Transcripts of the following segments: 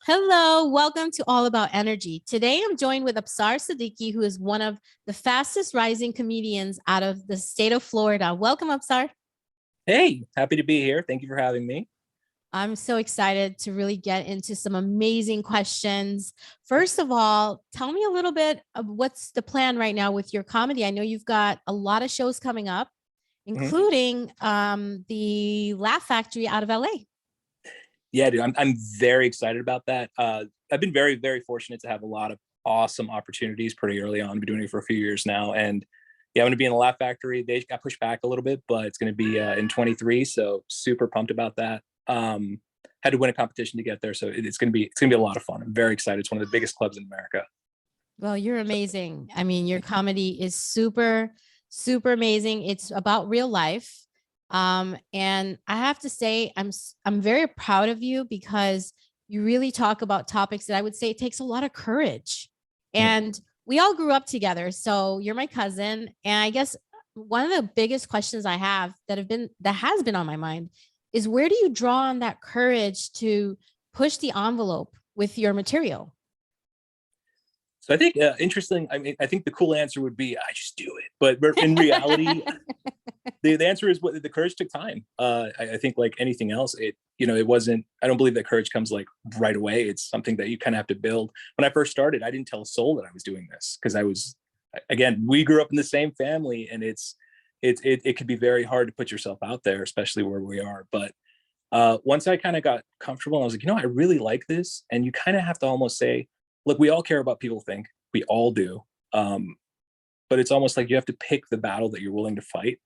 Hello, welcome to All About Energy. Today I'm joined with Absar Siddiqui, who is one of the fastest rising comedians out of the state of Florida. Welcome, Absar. Hey, happy to be here. Thank you for having me. I'm so excited to really get into some amazing questions. First of all, tell me a little bit of what's the plan right now with your comedy. I know you've got a lot of shows coming up, Mhm. including the Laugh Factory out of LA. Yeah, dude, I'm very excited about that. I've been very fortunate to have a lot of awesome opportunities pretty early on. I've been doing it for a few years now, and yeah, I'm going to be in the Laugh Factory. They got pushed back a little bit, but it's going to be in 23. So super pumped about that. Had to win a competition to get there, so it's going to be a lot of fun. I'm very excited. It's one of the biggest clubs in America. Well, you're amazing. I mean, your comedy is super, super amazing. It's about real life. And I have to say, I'm very proud of you because you really talk about topics that I would say it takes a lot of courage. Mm. And we all grew up together. So you're my cousin. And I guess one of the biggest questions I have that has been on my mind is where do you draw on that courage to push the envelope with your material? So I think interesting. I mean, I think the cool answer would be I just do it, but in reality, the answer is what the courage took time. I think like anything else, it wasn't. I don't believe that courage comes like right away. It's something that you kind of have to build. When I first started, I didn't tell a soul that I was doing this because I was, again, we grew up in the same family, and it could be very hard to put yourself out there, especially where we are. But once I kind of got comfortable, I was like, I really like this, and you kind of have to almost say, look, we all care about people think, we all do. Um, but it's almost like you have to pick the battle that you're willing to fight,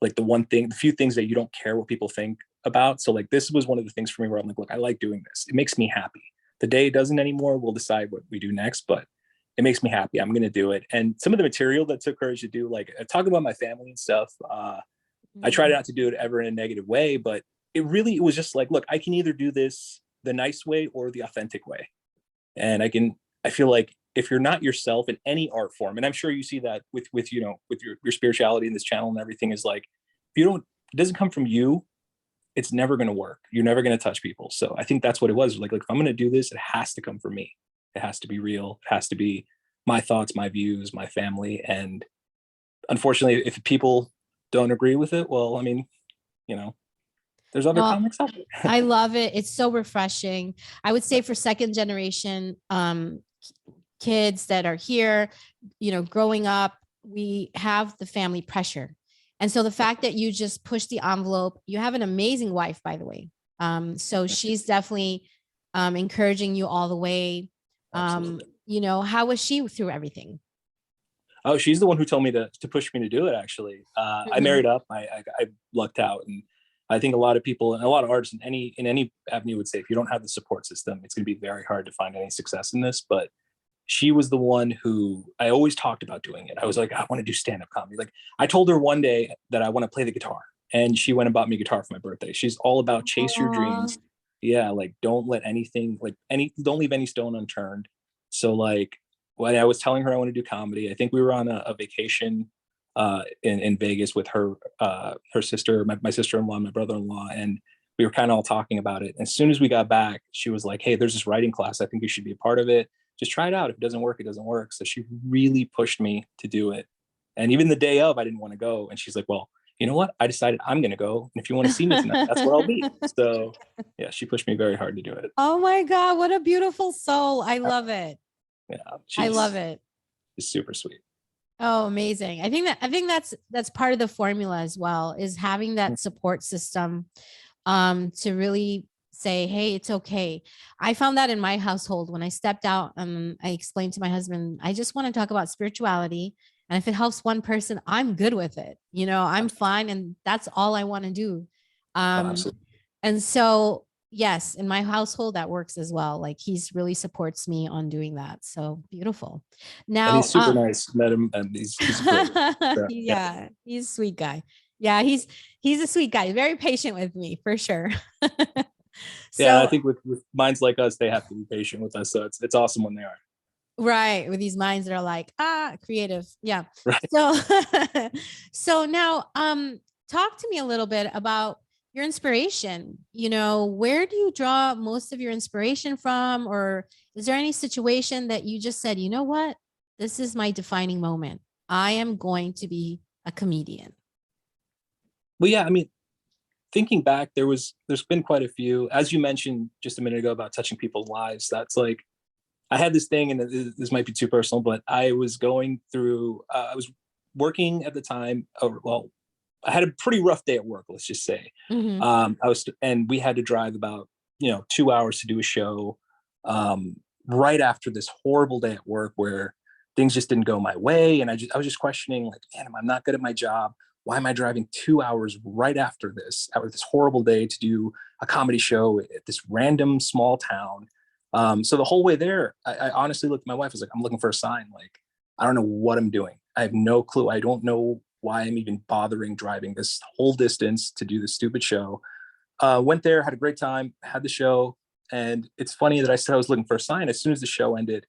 like the few things that you don't care what people think about. So like this was one of the things for me where I'm like, look, I like doing this. It makes me happy. The day it doesn't anymore, we'll decide what we do next, but it makes me happy. I'm going to do it. And some of the material that took courage to do, like I talk about my family and stuff. I try Mm. not to do it ever in a negative way, but it was just like, look, I can either do this the nice way or the authentic way. And I feel like if you're not yourself in any art form, and I'm sure you see that with with your spirituality in this channel and everything, is like if you don't, it doesn't come from you, it's never going to work. You're never going to touch people. So I think that's what it was. Like if I'm going to do this, it has to come from me. It has to be real. It has to be my thoughts, my views, my family. And unfortunately, if people don't agree with it, well, I mean, you know, there's other Well, comics out there. I love it. It's so refreshing. I would say for second generation kids that are here, growing up, we have the family pressure. And so the fact that you just push the envelope, you have an amazing wife, by the way. So she's definitely encouraging you all the way. Absolutely. How was she through everything? Oh, she's the one who told me to push me to do it. Actually, I Mhm. married up. I lucked out, and I think a lot of people and a lot of artists in any avenue would say if you don't have the support system, it's going to be very hard to find any success in this. But she was the one who I always talked about doing it. I was like, I want to do stand up comedy. Like I told her one day that I want to play the guitar, and she went and bought me a guitar for my birthday. She's all about chase your Aw. dreams. Yeah, like don't let anything don't leave any stone unturned. So like when I was telling her I want to do comedy, I think we were on a vacation in Vegas with her sister, my sister-in-law, my brother-in-law, and we were kind of all talking about it. As soon as we got back, she was like, "Hey, there's this writing class. I think you should be a part of it. Just try it out. If it doesn't work, it doesn't work." So she really pushed me to do it. And even the day of, I didn't want to go. And she's like, "Well, you know what? I decided I'm going to go. And if you want to see me tonight, that's where I'll be." So yeah, she pushed me very hard to do it. Oh my God, what a beautiful soul. I love it. Yeah, I love she's, it. she's super sweet. Oh, amazing. I think that's part of the formula as well, is having that support system to really say, hey, it's okay. I found that in my household when I stepped out, I explained to my husband, I just want to talk about spirituality. And if it helps one person, I'm good with it. I'm fine. And that's all I want to do. Oh, Um, absolutely. and so, yes, in my household, that works as well. Like he's really supports me on doing that. So beautiful. And Now, he's super nice. Met him, and he's great. So, yeah, yeah, he's a sweet guy. Yeah, he's a sweet guy. Very patient with me for sure. yeah. And I So think with minds like us, they have to be patient with us. So it's awesome when they are. right, with these minds that are like creative. Yeah. Right. So so now talk to me a little bit about your inspiration. Where do you draw most of your inspiration from? Or is there any situation that you just said, you know what? This is my defining moment. I am going to be a comedian. Well, yeah, I mean, thinking back, there's been quite a few, as you mentioned just a minute ago about touching people's lives. That's like, I had this thing, and this might be too personal, but I was going through, I was working at the time. Well, I had a pretty rough day at work, let's just say. Mm-hmm. And we had to drive about, 2 hours to do a show, right after this horrible day at work where things just didn't go my way. And I was just questioning, like, man, I'm not good at my job. Why am I driving 2 hours right after this horrible day to do a comedy show at this random small town? So the whole way there, I honestly looked at my wife, I was like, I'm looking for a sign. Like, I don't know what I'm doing. I have no clue. I don't know why I'm even bothering driving this whole distance to do this stupid show. Went there, had a great time, had the show. And it's funny that I said I was looking for a sign. As soon as the show ended,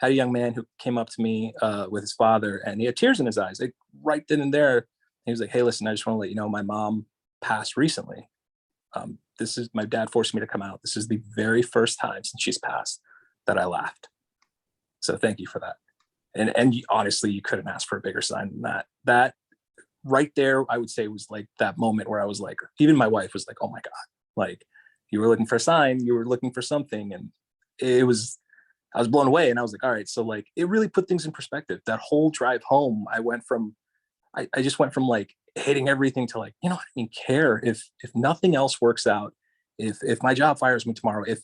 had a young man who came up to me with his father, and he had tears in his eyes, like right then and there. He was like, hey, listen, I just want to let you know my mom passed recently. This is, my dad forced me to come out. This is the very first time since she's passed that I laughed. So thank you for that. And honestly, you couldn't ask for a bigger sign than that. That right there, I would say, was like that moment where I was like, even my wife was like, oh my God, like, you were looking for a sign, you were looking for something. And I was blown away. And I was like, all right. So like, it really put things in perspective. That whole drive home, I just went from like hating everything to like, I don't even care if nothing else works out. If my job fires me tomorrow, if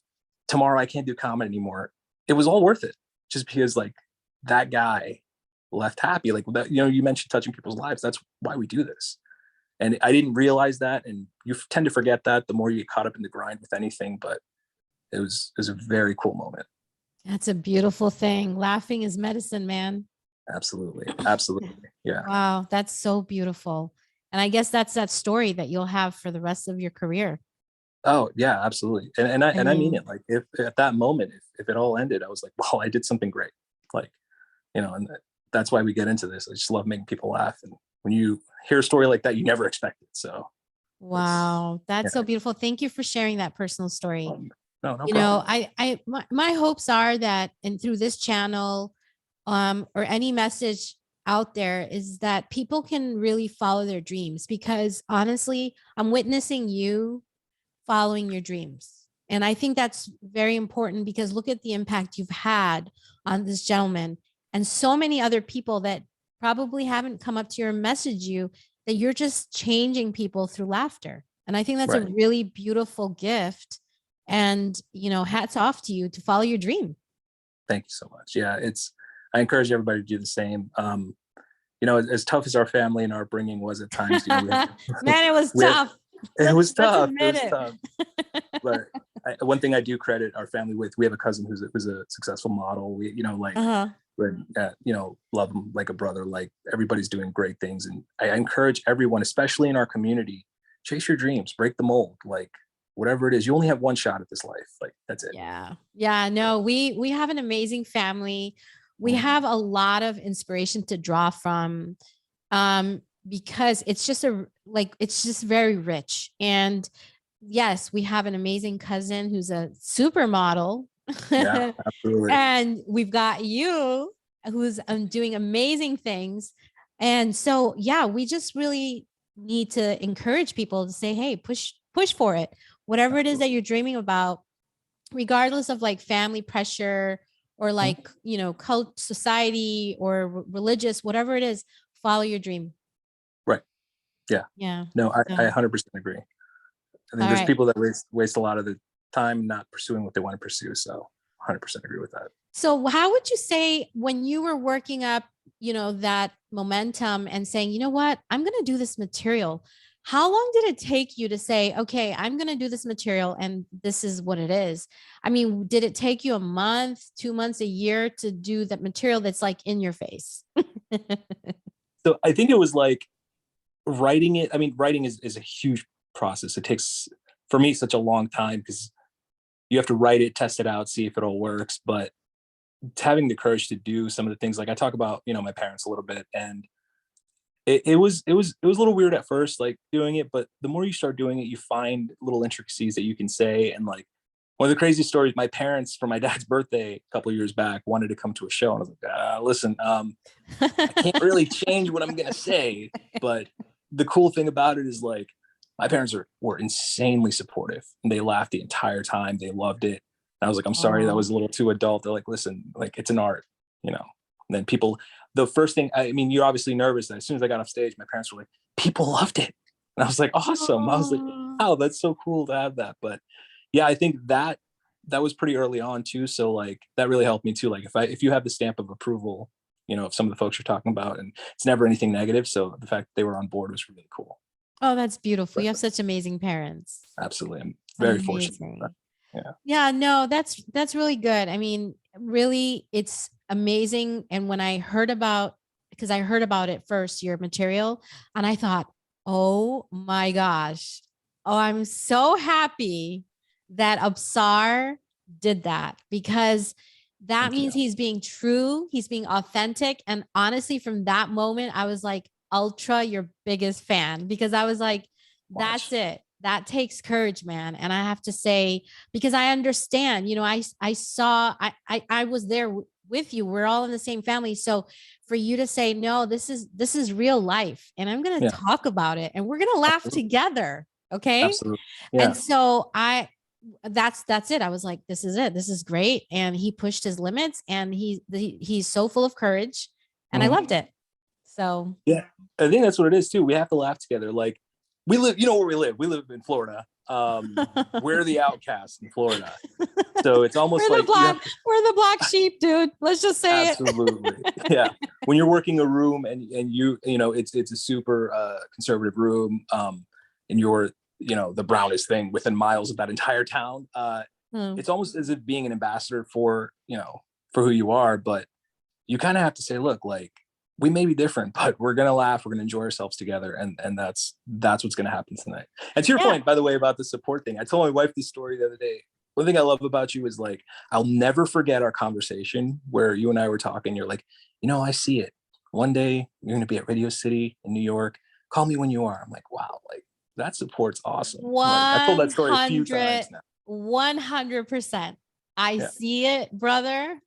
tomorrow I can't do comedy anymore, it was all worth it. Just because like that guy left happy. Like that, you mentioned touching people's lives. That's why we do this. And I didn't realize that. And you tend to forget that the more you get caught up in the grind with anything. But it was a very cool moment. That's a beautiful thing. Laughing is medicine, man. Absolutely. Absolutely. Yeah. Wow, that's so beautiful. And I guess that's that story that you'll have for the rest of your career. Oh yeah, absolutely. And I mean it. Like, if at that moment, if it all ended, I was like, well, I did something great. Like, and that's why we get into this. I just love making people laugh. And when you hear a story like that, you never expect it. So Wow, that's yeah. so beautiful. Thank you for sharing that personal story. No problem. My hopes are that, and through this channel, or any message out there, is that people can really follow their dreams, because honestly, I'm witnessing you following your dreams. And I think that's very important, because look at the impact you've had on this gentleman and so many other people that probably haven't come up to you or messaged you, that you're just changing people through laughter. And I think that's a Right. really beautiful gift. And, hats off to you to follow your dream. Thank you so much. Yeah, I encourage everybody to do the same. As tough as our family and our upbringing was at times, Man, it was tough. It was Let's tough. admit It was tough. But one thing I do credit our family with, we have a cousin who's a successful model. We, Uh-huh. love him like a brother. Like, everybody's doing great things. And I encourage everyone, especially in our community, chase your dreams, break the mold. Like, whatever it is, you only have one shot at this life. Like, that's it. Yeah. Yeah. No, we have an amazing family. We have a lot of inspiration to draw from, because it's just it's just very rich. And yes, we have an amazing cousin who's a supermodel. Yeah, absolutely. And we've got you, who's doing amazing things. And so, yeah, we just really need to encourage people to say, hey, push for it. Whatever it is that you're dreaming about, regardless of like family pressure or like, cult, society, or religious, whatever it is, follow your dream. Right. Yeah. Yeah. No, I So, 100% agree. I think all there's right. people that waste a lot of the time not pursuing what they want to pursue. So 100% agree with that. So how would you say, when you were working up, that momentum and saying, you know what, I'm going to do this material, how long did it take you to say, okay, I'm going to do this material and this is what it is? I mean, did it take you a month, 2 months, a year to do that material that's like in your face? So I think it was like writing it. I mean, writing is a huge process. It takes, for me, such a long time, because you have to write it, test it out, see if it all works. But having the courage to do some of the things, like I talk about, my parents a little bit, and it was a little weird at first, like doing it, but the more you start doing it, you find little intricacies that you can say. And like one of the crazy stories, my parents for my dad's birthday a couple of years back wanted to come to a show, and I was like, listen, I can't really change what I'm gonna say, but the cool thing about it is like my parents were insanely supportive, and they laughed the entire time. They loved it. And I was like, I'm sorry, that Oh, was a little too adult. They're like, listen, like it's an art, you know. And then people, the first thing, I mean, you're obviously nervous. And as soon as I got off stage, my parents were like, people loved it. And I was like, awesome. I was like, oh. wow, that's so cool to have that. But yeah, I think that was pretty early on too. So like that really helped me too. Like if you have the stamp of approval, you know, of some of the folks you're talking about, and it's never anything negative. So the fact that they were on board was really cool. Oh, that's beautiful. But You have such amazing parents. absolutely. I'm very fortunate. Amazing. Yeah. Yeah, no, that's really good. I mean, really, it's amazing. And when I heard about, because I heard about it first, your material, and I thought, oh my gosh, oh, I'm so happy that Absar did that, because that Thank you. means he's being true, he's being authentic. And honestly, from that moment, I was like, ultra your biggest fan, because I was like, that's Watch. it. That takes courage, man. And I have to say, because I understand, you know, I saw, I was there with you. We're all in the same family. So for you to say, no, this is real life, and I'm going to Yeah. talk about it, and we're going to laugh Absolutely. together. Okay. Absolutely. And Yeah. so that's it. I was like, this is it. This is great. And he pushed his limits, and he's so full of courage, and I Mhm. loved it. So Yeah. I think that's what it is too. We have to laugh together. Like we live, you know where we live? We live in Florida. We're the outcasts in Florida. So it's almost like we're the black sheep, dude. Let's just say it. absolutely. Yeah. When you're working a room and you know, it's a super conservative room, and you're, you know, the brownest thing within miles of that entire town. Hmm. It's almost as if being an ambassador for, you know, for who you are, but you kind of have to say, look, like we may be different, but we're gonna laugh, we're gonna enjoy ourselves together, and that's what's gonna happen tonight. And to your Yeah. point, by the way, about the support thing, I told my wife this story the other day. One thing I love about you is like I'll never forget our conversation where you and I were talking. You're like, you know, I see it. One day you're gonna be at Radio City in New York. Call me when you are. I'm like, wow, like that support's awesome. Like I told that story a few 100, times now. 100%. I Yeah, see it, brother.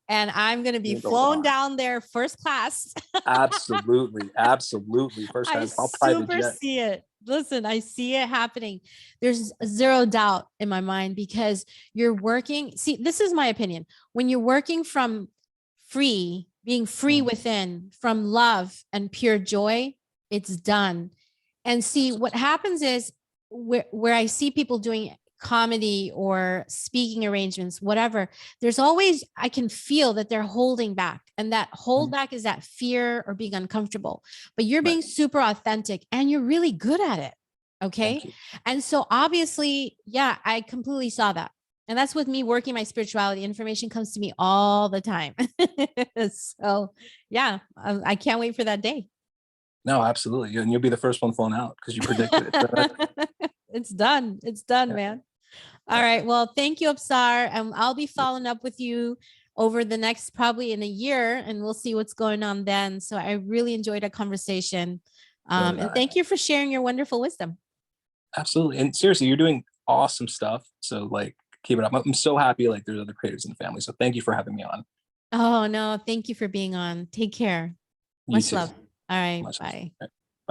And I'm going to be you're going flown hard. down there first class. Absolutely, absolutely. First I class, I'll private super jet. see it. Listen, I see it happening. There's zero doubt in my mind, because you're working. See, this is my opinion. When you're working from being free Mm. within, from love and pure joy, it's done. And see, what happens is where I see people doing comedy or speaking arrangements, whatever, there's always, I can feel that they're holding back. And that hold Mhm. back is that fear or being uncomfortable, but you're Right. being super authentic and you're really good at it. Thank Okay. you. And so obviously, yeah, I completely saw that. And that's with me working my spirituality. Information comes to me all the time. So yeah, I can't wait for that day. No, absolutely. And you'll be the first one flown out because you predicted it. It's done. It's done, Yeah, man. All yeah, right. Well, thank you, Absar. And I'll be following up with you over the next, probably in a year, and we'll see what's going on then. So I really enjoyed our conversation. so did And I. thank you for sharing your wonderful wisdom. Absolutely. And seriously, you're doing awesome stuff. So like keep it up. I'm so happy like there's other creators in the family. So thank you for having me on. Oh, no. Thank you for being on. Take care. You Much too. love. All right. Much. Bye.